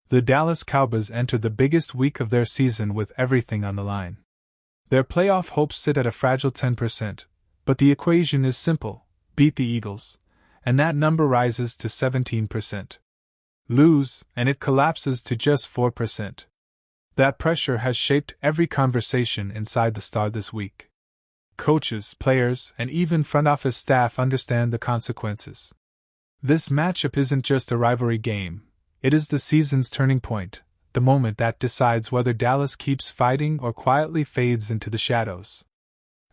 The Dallas Cowboys enter the biggest week of their season with everything on the line. Their playoff hopes sit at a fragile 10%, but the equation is simple: beat the Eagles, and that number rises to 17%. Lose, and it collapses to just 4%. That pressure has shaped every conversation inside the Star this week. Coaches, players, and even front office staff understand the consequences. This matchup isn't just a rivalry game, it is the season's turning point, the moment that decides whether Dallas keeps fighting or quietly fades into the shadows.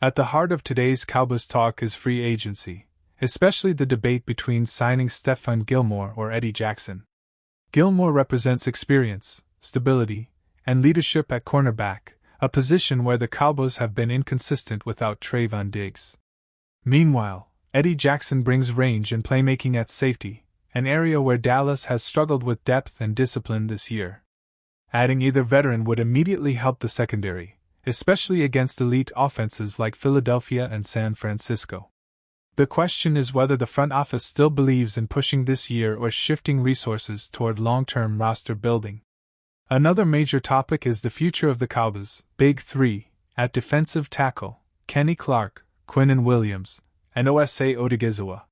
At the heart of today's Cowboys talk is free agency, especially the debate between signing Stephon Gilmore or Eddie Jackson. Gilmore represents experience, stability, and leadership at cornerback, a position where the Cowboys have been inconsistent without Trevon Diggs. Meanwhile, Eddie Jackson brings range and playmaking at safety, an area where Dallas has struggled with depth and discipline this year. Adding either veteran would immediately help the secondary, especially against elite offenses like Philadelphia and San Francisco. The question is whether the front office still believes in pushing this year or shifting resources toward long-term roster building. Another major topic is the future of the Cowboys' Big Three, at defensive tackle: Kenny Clark, Quinnen Williams, and Osa Odighizuwa.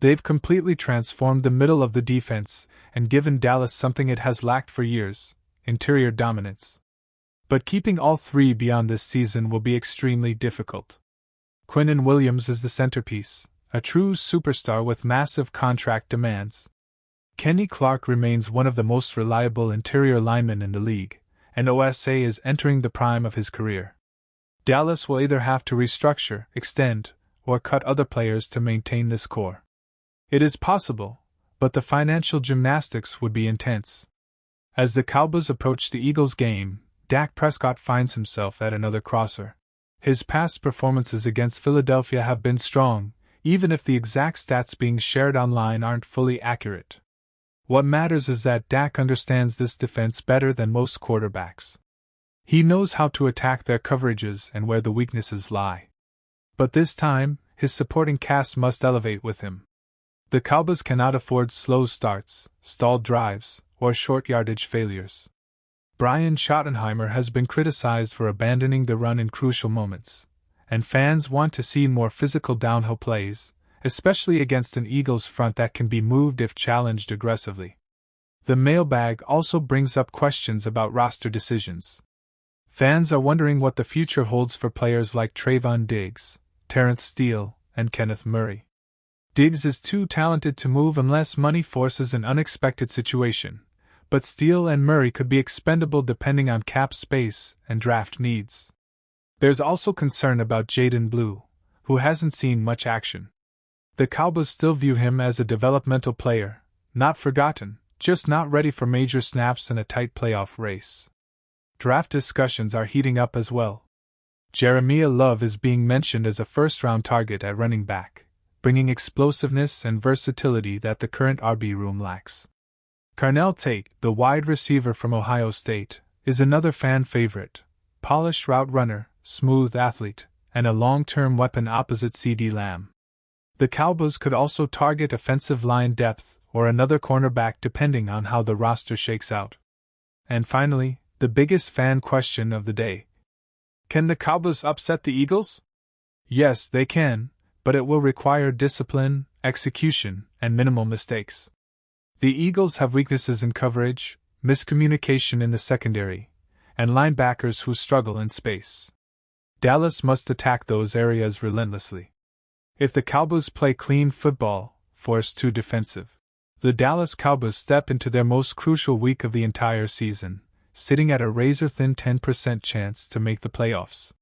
They've completely transformed the middle of the defense and given Dallas something it has lacked for years: interior dominance. But keeping all three beyond this season will be extremely difficult. Quinnen Williams is the centerpiece, a true superstar with massive contract demands. Kenny Clark remains one of the most reliable interior linemen in the league, and Osa is entering the prime of his career. Dallas will either have to restructure, extend, or cut other players to maintain this core. It is possible, but the financial gymnastics would be intense. As the Cowboys approach the Eagles game, Dak Prescott finds himself at another crosser. His past performances against Philadelphia have been strong, even if the exact stats being shared online aren't fully accurate. What matters is that Dak understands this defense better than most quarterbacks. He knows how to attack their coverages and where the weaknesses lie. But this time, his supporting cast must elevate with him. The Cowboys cannot afford slow starts, stalled drives, or short yardage failures. Brian Schottenheimer has been criticized for abandoning the run in crucial moments, and fans want to see more physical downhill plays, especially against an Eagles front that can be moved if challenged aggressively. The mailbag also brings up questions about roster decisions. Fans are wondering what the future holds for players like Trevon Diggs, Terence Steele, and Kenneth Murray. Diggs is too talented to move unless money forces an unexpected situation, but Steele and Murray could be expendable depending on cap space and draft needs. There's also concern about Jaden Blue, who hasn't seen much action. The Cowboys still view him as a developmental player, not forgotten, just not ready for major snaps in a tight playoff race. Draft discussions are heating up as well. Jeremiah Love is being mentioned as a first-round target at running back, bringing explosiveness and versatility that the current RB room lacks. Carnell Tate, the wide receiver from Ohio State, is another fan favorite: polished route runner, smooth athlete, and a long-term weapon opposite CeeDee Lamb. The Cowboys could also target offensive line depth or another cornerback depending on how the roster shakes out. And finally, the biggest fan question of the day: can the Cowboys upset the Eagles? Yes, they can, but it will require discipline, execution, and minimal mistakes. The Eagles have weaknesses in coverage, miscommunication in the secondary, and linebackers who struggle in space. Dallas must attack those areas relentlessly. If the Cowboys play clean football, force too defensive, the Dallas Cowboys step into their most crucial week of the entire season, sitting at a razor-thin 10% chance to make the playoffs.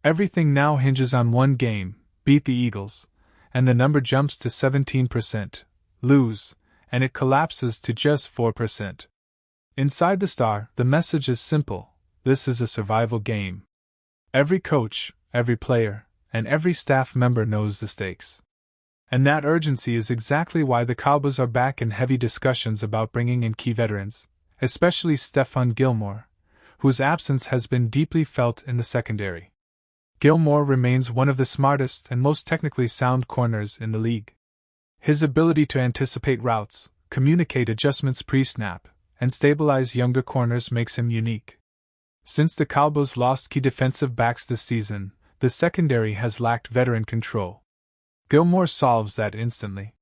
Everything now hinges on one game: beat the Eagles, and the number jumps to 17%, lose, and it collapses to just 4%. Inside the Star, the message is simple: this is a survival game. Every coach, every player, and every staff member knows the stakes. And that urgency is exactly why the Cowboys are back in heavy discussions about bringing in key veterans, especially Stephon Gilmore, whose absence has been deeply felt in the secondary. Gilmore remains one of the smartest and most technically sound corners in the league. His ability to anticipate routes, communicate adjustments pre-snap, and stabilize younger corners makes him unique. Since the Cowboys lost key defensive backs this season, the secondary has lacked veteran control. Gilmore solves that instantly.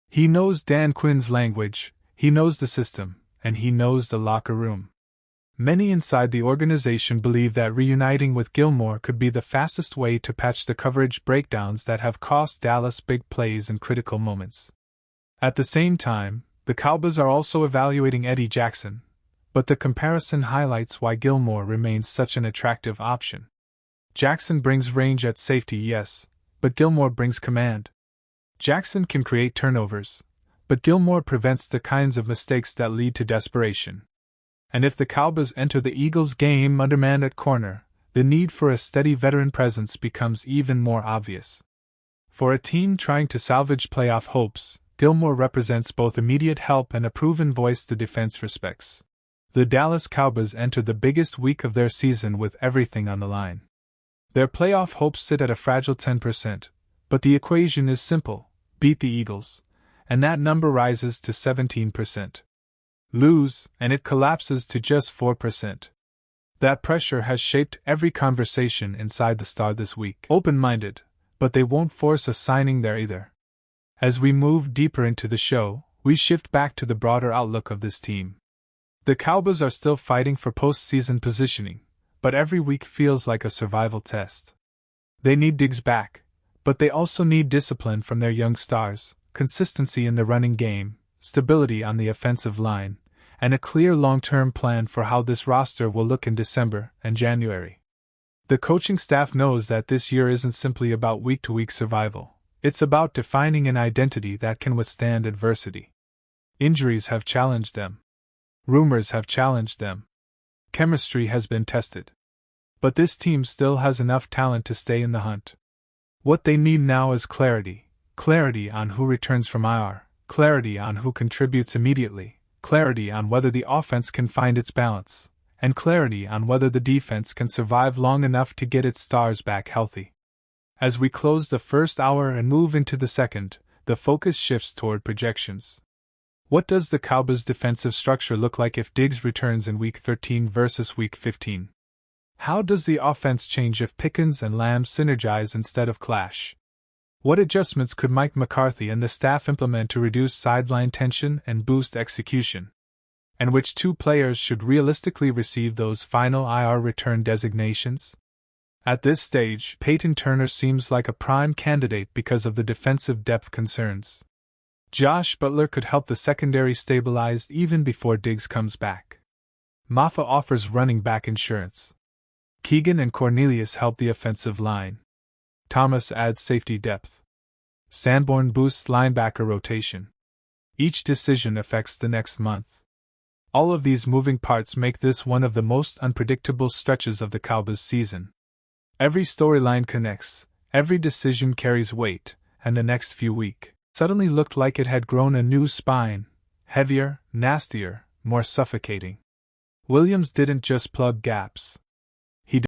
He knows Dan Quinn's language, he knows the system, and he knows the locker room. Many inside the organization believe that reuniting with Gilmore could be the fastest way to patch the coverage breakdowns that have cost Dallas big plays in critical moments. At the same time, the Cowboys are also evaluating Eddie Jackson, but the comparison highlights why Gilmore remains such an attractive option. Jackson brings range at safety, yes, but Gilmore brings command. Jackson can create turnovers, but Gilmore prevents the kinds of mistakes that lead to desperation. And if the Cowboys enter the Eagles' game undermanned at corner, the need for a steady veteran presence becomes even more obvious. For a team trying to salvage playoff hopes, Gilmore represents both immediate help and a proven voice the defense respects. The Dallas Cowboys enter the biggest week of their season with everything on the line. Their playoff hopes sit at a fragile 10%, but the equation is simple: beat the Eagles, and that number rises to 17%. Lose, and it collapses to just 4%. That pressure has shaped every conversation inside the Star this week. Open-minded, but they won't force a signing there either. As we move deeper into the show, we shift back to the broader outlook of this team. The Cowboys are still fighting for postseason positioning, but every week feels like a survival test. They need Diggs back, but they also need discipline from their young stars, consistency in the running game, stability on the offensive line, and a clear long-term plan for how this roster will look in December and January. The coaching staff knows that this year isn't simply about week-to-week survival. It's about defining an identity that can withstand adversity. Injuries have challenged them. Rumors have challenged them. Chemistry has been tested. But this team still has enough talent to stay in the hunt. What they need now is clarity. Clarity on who returns from IR. Clarity on who contributes immediately. Clarity on whether the offense can find its balance. And clarity on whether the defense can survive long enough to get its stars back healthy. As we close the first hour and move into the second, the focus shifts toward projections. What does the Cowboys' defensive structure look like if Diggs returns in Week 13 versus Week 15? How does the offense change if Pickens and Lamb synergize instead of clash? What adjustments could Mike McCarthy and the staff implement to reduce sideline tension and boost execution? And which two players should realistically receive those final IR return designations? At this stage, Peyton Turner seems like a prime candidate because of the defensive depth concerns. Josh Butler could help the secondary stabilize even before Diggs comes back. Maffa offers running back insurance. Keegan and Cornelius help the offensive line. Thomas adds safety depth. Sanborn boosts linebacker rotation. Each decision affects the next month. All of these moving parts make this one of the most unpredictable stretches of the Cowboys season. Every storyline connects, every decision carries weight, and the next few weeks suddenly looked like it had grown a new spine, heavier, nastier, more suffocating. Williams didn't just plug gaps,